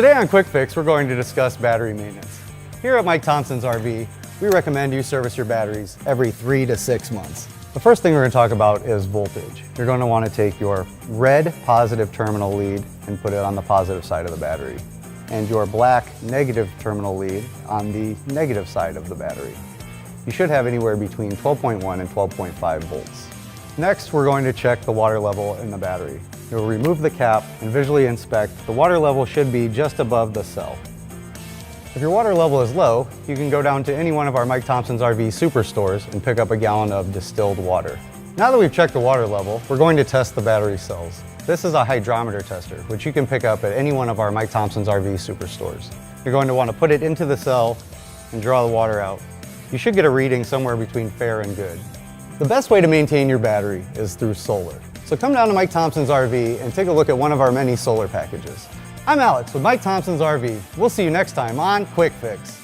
Today on Quick Fix, we're going to discuss battery maintenance. Here at Mike Thompson's RV, we recommend you service your batteries every 3 to 6 months. The first thing we're going to talk about is voltage. You're going to want to take your red positive terminal lead and put it on the positive side of the battery, and your black negative terminal lead on the negative side of the battery. You should have anywhere between 12.1 and 12.5 volts. Next, we're going to check the water level in the battery. You'll remove the cap and visually inspect. The water level should be just above the cell. If your water level is low, you can go down to any one of our Mike Thompson's RV superstores and pick up a gallon of distilled water. Now that we've checked the water level, we're going to test the battery cells. This is a hydrometer tester, which you can pick up at any one of our Mike Thompson's RV superstores. You're going to want to put it into the cell and draw the water out. You should get a reading somewhere between fair and good. The best way to maintain your battery is through solar. So come down to Mike Thompson's RV and take a look at one of our many solar packages. I'm Alex with Mike Thompson's RV. We'll see you next time on Quick Fix.